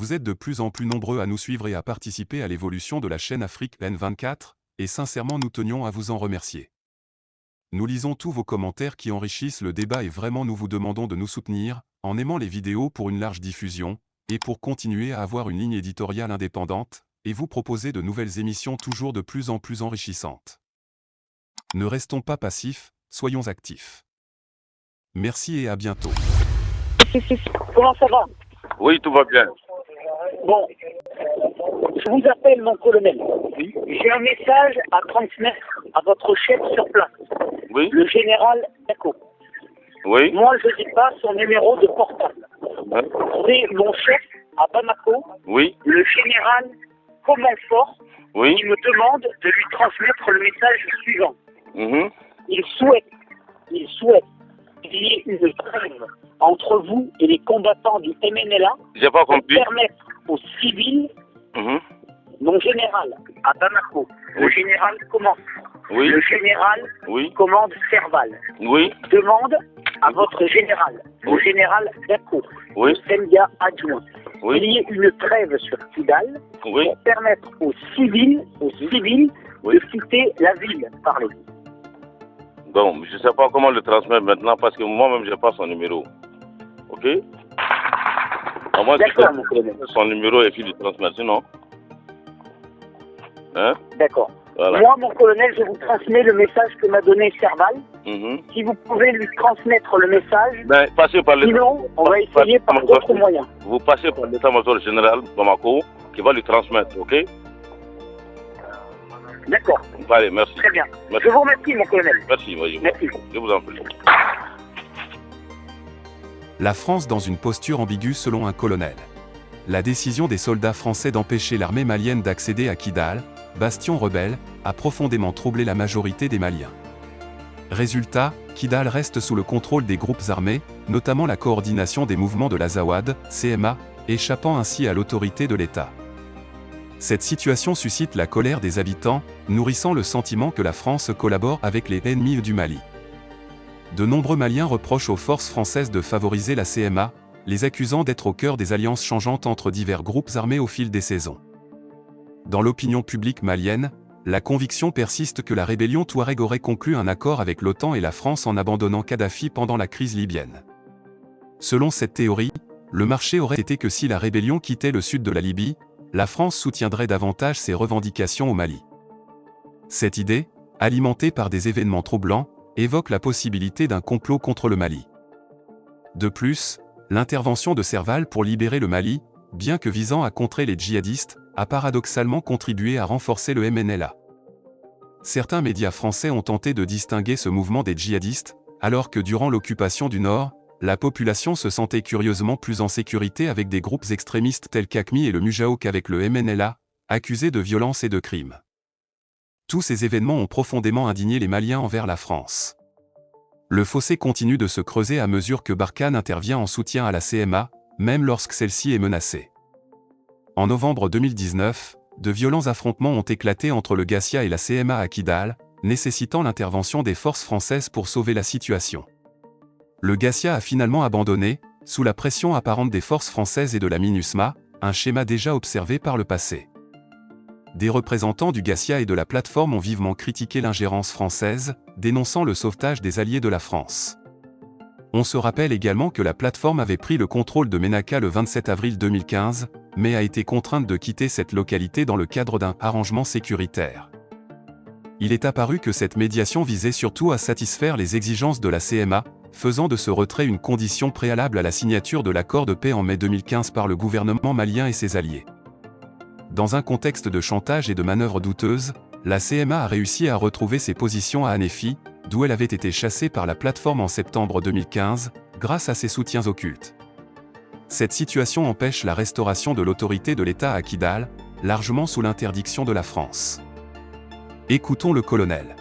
Vous êtes de plus en plus nombreux à nous suivre et à participer à l'évolution de la chaîne Afrique N24, et sincèrement nous tenions à vous en remercier. Nous lisons tous vos commentaires qui enrichissent le débat et vraiment nous vous demandons de nous soutenir, en aimant les vidéos pour une large diffusion, et pour continuer à avoir une ligne éditoriale indépendante, et vous proposer de nouvelles émissions toujours de plus en plus enrichissantes. Ne restons pas passifs, soyons actifs. Merci et à bientôt. Comment ça va? Oui, tout va bien. Bon, je vous appelle mon colonel. Oui. J'ai un message à transmettre à votre chef sur place, Oui. le général Dako. Oui. Moi, je n'ai pas son numéro de portable. Hein? C'est mon chef à Bamako, Oui. le général Comonfort, Oui. qui me demande de lui transmettre le message suivant. Mhm. Il souhaite qu'il y ait une trêve entre vous et les combattants du MNLA J'ai pas pour compris. permettre aux civils, Mhm. mon général à Bamako, le Oui. général Command, Oui. le général Oui. commande Serval, Oui. demande à votre général, au général Dako, Oui. le Senga adjoint, qu'il Oui. y ait une trêve sur Kidal Oui. pour permettre aux civils Oui. de quitter la ville par les Bon, je sais pas comment le transmettre maintenant parce que moi-même j'ai pas son numéro. Ok? À moi, D'accord, mon colonel. son numéro et puis le transmettre, sinon. Hein? D'accord. Voilà. Moi, mon colonel, je vous transmets le message que m'a donné Serval. Mhm. Si vous pouvez lui transmettre le message, Ben, passez par sinon, on va essayer par d'autres moyens. Vous passez par l'état-major général Bamako qui va lui transmettre, ok? D'accord, Allez, merci. très bien. Merci. Je vous remercie, mon colonel. Merci, voyez. Merci. Je vous en prie. La France dans une posture ambiguë selon un colonel. La décision des soldats français d'empêcher l'armée malienne d'accéder à Kidal, bastion rebelle, a profondément troublé la majorité des Maliens. Résultat, Kidal reste sous le contrôle des groupes armés, notamment la coordination des mouvements de l'Azawad, CMA, échappant ainsi à l'autorité de l'État. Cette situation suscite la colère des habitants, nourrissant le sentiment que la France collabore avec les ennemis du Mali. De nombreux Maliens reprochent aux forces françaises de favoriser la CMA, les accusant d'être au cœur des alliances changeantes entre divers groupes armés au fil des saisons. Dans l'opinion publique malienne, la conviction persiste que la rébellion Touareg aurait conclu un accord avec l'OTAN et la France en abandonnant Kadhafi pendant la crise libyenne. Selon cette théorie, le marché aurait été que si la rébellion quittait le sud de la Libye, la France soutiendrait davantage ses revendications au Mali. Cette idée, alimentée par des événements troublants, évoque la possibilité d'un complot contre le Mali. De plus, l'intervention de Serval pour libérer le Mali, bien que visant à contrer les djihadistes, a paradoxalement contribué à renforcer le MNLA. Certains médias français ont tenté de distinguer ce mouvement des djihadistes, alors que durant l'occupation du Nord, la population se sentait curieusement plus en sécurité avec des groupes extrémistes tels qu'AQMI et le Mujao qu'avec le MNLA, accusés de violences et de crimes. Tous ces événements ont profondément indigné les Maliens envers la France. Le fossé continue de se creuser à mesure que Barkhane intervient en soutien à la CMA, même lorsque celle-ci est menacée. En novembre 2019, de violents affrontements ont éclaté entre le Gassia et la CMA à Kidal, nécessitant l'intervention des forces françaises pour sauver la situation. Le Gassia a finalement abandonné, sous la pression apparente des forces françaises et de la MINUSMA, un schéma déjà observé par le passé. Des représentants du Gassia et de la plateforme ont vivement critiqué l'ingérence française, dénonçant le sauvetage des alliés de la France. On se rappelle également que la plateforme avait pris le contrôle de Ménaka le 27 avril 2015, mais a été contrainte de quitter cette localité dans le cadre d'un arrangement sécuritaire. Il est apparu que cette médiation visait surtout à satisfaire les exigences de la CMA, faisant de ce retrait une condition préalable à la signature de l'accord de paix en mai 2015 par le gouvernement malien et ses alliés. Dans un contexte de chantage et de manœuvres douteuses, la CMA a réussi à retrouver ses positions à Hanéfi, d'où elle avait été chassée par la plateforme en septembre 2015, grâce à ses soutiens occultes. Cette situation empêche la restauration de l'autorité de l'État à Kidal, largement sous l'interdiction de la France. Écoutons le colonel.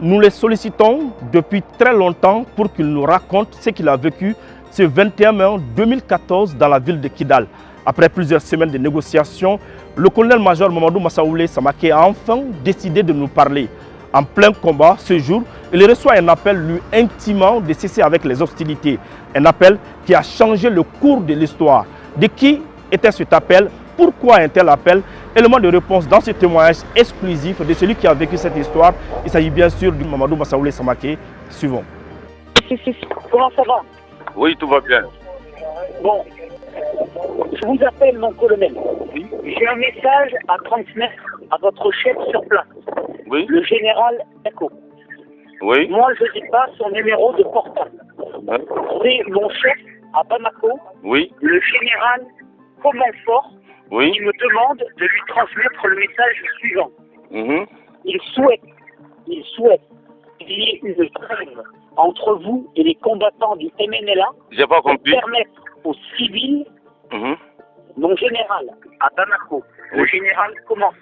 Nous les sollicitons depuis très longtemps pour qu'il nous raconte ce qu'il a vécu ce 21 mai 2014 dans la ville de Kidal. Après plusieurs semaines de négociations, le colonel-major Mamadou Massaoulé Samaké a enfin décidé de nous parler. En plein combat, ce jour, il reçoit un appel lui intimant de cesser avec les hostilités. Un appel qui a changé le cours de l'histoire. De qui était cet appel? Pourquoi un tel appel? Élément de réponse dans ce témoignage exclusif de celui qui a vécu cette histoire. Il s'agit bien sûr du Mamadou Massaoulé Samaké. Suivons. Comment ça va? Oui, tout va bien. Bon, je vous appelle mon colonel. J'ai un message à transmettre à votre chef sur place, Oui, le général Echo. oui. Moi, je n'ai pas son numéro de portable. Hein? C'est mon chef à Bamako, Oui, le général Comonfort, oui. qui me demande de lui transmettre le message suivant. Mhm. Il souhaite qu'il y ait une trêve entre vous et les combattants du MNLA J'ai pas pour compris. permettre aux civils, Mhm. mon général à Bamako, le général Comonfort,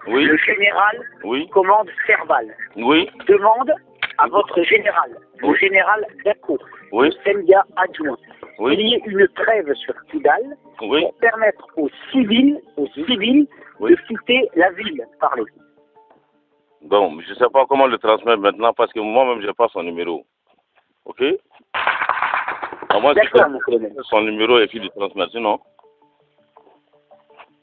Oui, le général oui, commande Serval, oui, demande à votre général, le général Dako, oui, le Sendia adjoint, oui, qu'il y ait une trêve sur Kidal oui, pour permettre aux civils Oui. de quitter la ville. Parlez. Bon, je sais pas comment le transmettre maintenant parce que moi-même, j'ai pas son numéro. Ok? À moins que D'accord, mon colonel. son numéro et puis le transmettre, sinon.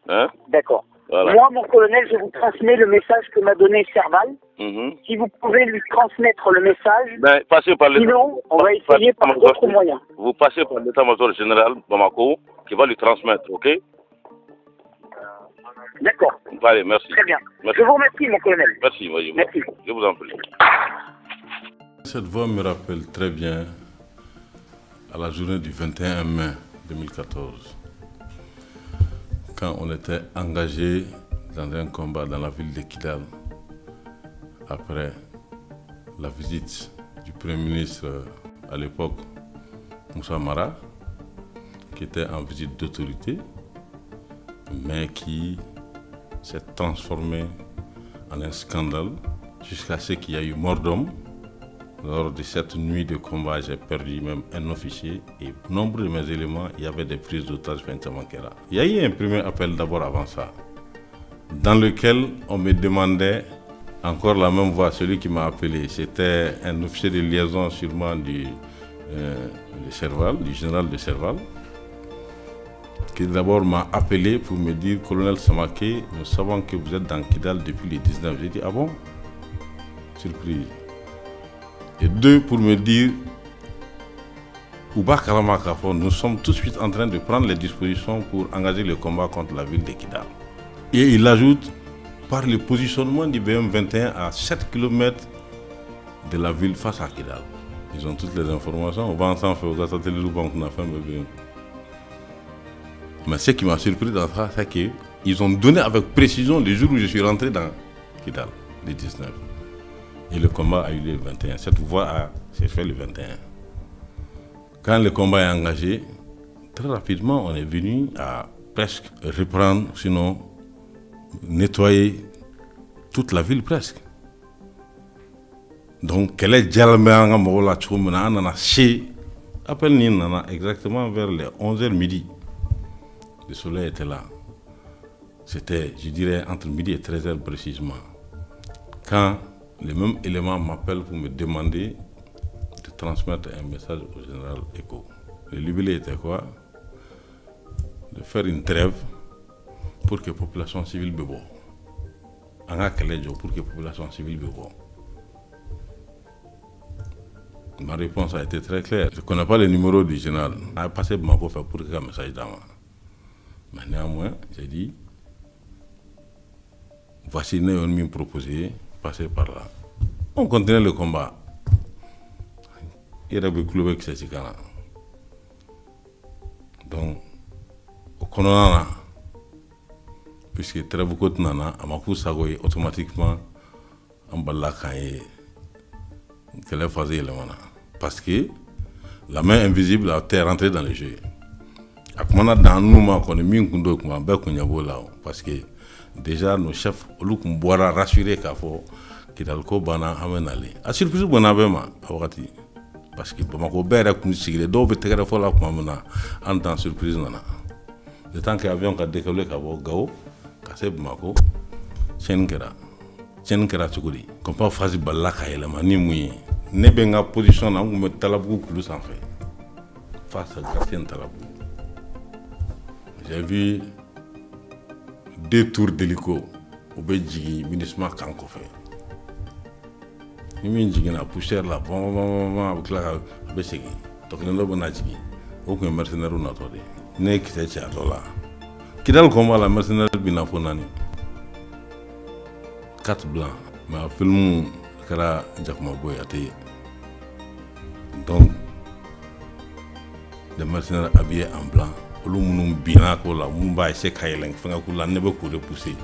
Hein? D'accord. Voilà. Moi, mon colonel, je vous transmets le message que m'a donné Serval. Mhm. Si vous pouvez lui transmettre le message, Ben, passez par l'état. sinon, on va essayer par d'autres moyens. Vous passez par l'état-major général Bamako qui va lui transmettre, ok? D'accord. Allez, merci. Très bien. Merci. Je vous remercie, mon colonel. Merci, voyez-vous. Merci. Je vous en prie. Cette voix me rappelle très bien à la journée du 21 mai 2014, quand on était engagé dans un combat dans la ville de Kidal, après la visite du Premier ministre à l'époque, Moussa Mara, qui était en visite d'autorité, mais qui s'est transformé en un scandale jusqu'à ce qu'il y ait eu mort d'homme. Lors de cette nuit de combat, j'ai perdu même un officier et nombre de mes éléments, il y avait des prises d'otages Fentamankera. Il y a eu un premier appel d'abord avant ça, dans lequel on me demandait, encore la même voix, celui qui m'a appelé, c'était un officier de liaison sûrement de Serval, du général de Serval, qui d'abord m'a appelé pour me dire, colonel Samaké, nous savons que vous êtes dans Kidal depuis le 19. J'ai dit, ah bon? Surprise. Et deux, pour me dire, Ouba Karamakafo, nous sommes tout de suite en train de prendre les dispositions pour engager le combat contre la ville de Kidal. Et il ajoute, par le positionnement du BM21 à 7 km de la ville face à Kidal. Ils ont toutes les informations. On va ensemble faire aux satellites du banque, on a fait un BM. Mais ce qui m'a surpris dans ça, c'est qu'ils ont donné avec précision le jour où je suis rentré dans Kidal, le 19. Et le combat a eu lieu le 21. Cette voie s'est faite le 21. Quand le combat est engagé, très rapidement, on est venu à presque reprendre, sinon nettoyer toute la ville presque. Donc, quel est Djalméanga Mogola Tchoumena, NanaChé, appelle Nina exactement vers les 11h midi. Le soleil était là. C'était, je dirais, entre midi et 13h précisément. Quand les mêmes éléments m'appellent pour me demander de transmettre un message au général Echo. Le libellé était quoi? De faire une trêve pour que la population civile bebo. Pour que la population civile bebo. Ma réponse a été très claire. Je ne connais pas le numéro du général. On a passé ma pour faire pour un message dans moi. Mais néanmoins, j'ai dit, voici ce qu'on m'a proposé, passer par là. On continue le combat. Il y a des clubs qui sont là. Donc, au Kononana, puisque très beaucoup de nana, à ma pousse à goyer automatiquement en bas qu'elle est phasée le mana. Parce que la main invisible a été rentrée dans le jeu. Dans nous, on est mis parce que déjà nos chefs, on boira rassurer qu'il faut Kidalko bana amenali. A surprise bona bema awati parce que Bamako bera kun sigile do be tegara fola ko amana en temps surprise nana. Le temps que avion ka décoller ka bo gao ka se Bamako chenkera chukuri. Comme pas phase balla ka elema ni muyi. Ne benga position na ngume talabu kulu sans fait. Face à Gracien Talabou. J'ai vu 2 tours d'hélico au Belgique, ministre Kankofé. Il m'a dit que la poussière là, donc il n'y a pas de aucun mercenaire n'a pas dit. N'est que c'est ça là. Qui dans le combat la mercenaire bina fonani. 4 blancs. Mais le film kara Jakma Boy a été donc des mercenaires habillés en blanc. Olu munum bina ko la mumba se kayleng fanga ko la nebe ko repousser.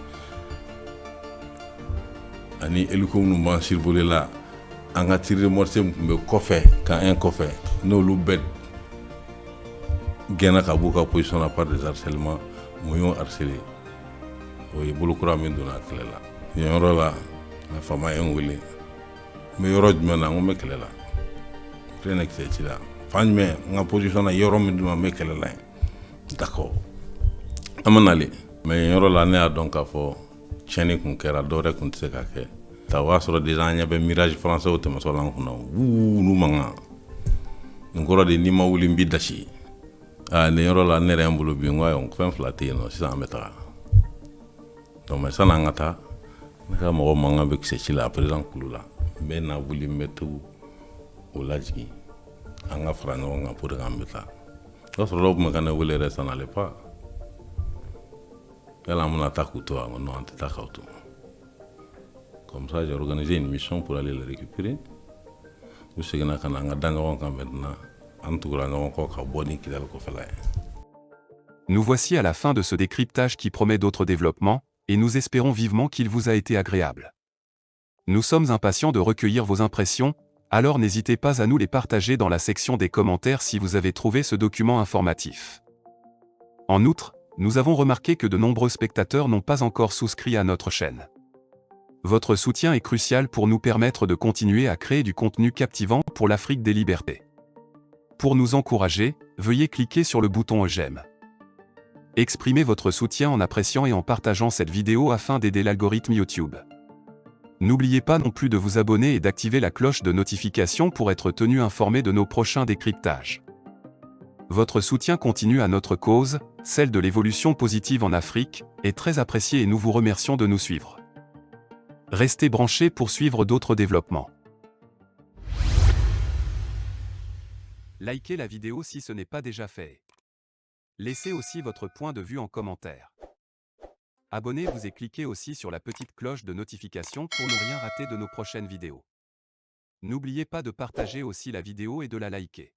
Ani hélico nous ban survoler là. On a tiré morceau me coffre quand un coffre no lu bet gena ka buka position à part des harcèlements moyon harcelé o bulu kura min dona kelela yoro la la fama en wele me yoro jmana ngome kelela plenek c'est là fan me nga position na yoro min dona me kelela d'accord amanali mais yoro la ne a donc a fo cheni kun kera dore kun se ka ke ta wa soro déjà nya be mirage français o tema so lan kuna nu manga ngoro de ni mawuli mbidashi ne yoro la ne rembulu bi ngwa on fen flaté no si ça meta donc mais ça nangata naka mo manga be kse la président kulula mais na vuli metu o lajgi anga franga nga pour ngambeta donc so rob magana wele resta na le pas elle m'a attaqué toi on a attaqué tout. Comme ça, j'ai organisé une mission pour aller le récupérer. Je sais que nous Nous voici à la fin de ce décryptage qui promet d'autres développements, et nous espérons vivement qu'il vous a été agréable. Nous sommes impatients de recueillir vos impressions, alors n'hésitez pas à nous les partager dans la section des commentaires si vous avez trouvé ce document informatif. En outre, nous avons remarqué que de nombreux spectateurs n'ont pas encore souscrit à notre chaîne. Votre soutien est crucial pour nous permettre de continuer à créer du contenu captivant pour l'Afrique des libertés. Pour nous encourager, veuillez cliquer sur le bouton j'aime. Exprimez votre soutien en appréciant et en partageant cette vidéo afin d'aider l'algorithme YouTube. N'oubliez pas non plus de vous abonner et d'activer la cloche de notification pour être tenu informé de nos prochains décryptages. Votre soutien continu à notre cause, celle de l'évolution positive en Afrique, est très apprécié et nous vous remercions de nous suivre. Restez branchés pour suivre d'autres développements. Likez la vidéo si ce n'est pas déjà fait. Laissez aussi votre point de vue en commentaire. Abonnez-vous et cliquez aussi sur la petite cloche de notification pour ne rien rater de nos prochaines vidéos. N'oubliez pas de partager aussi la vidéo et de la liker.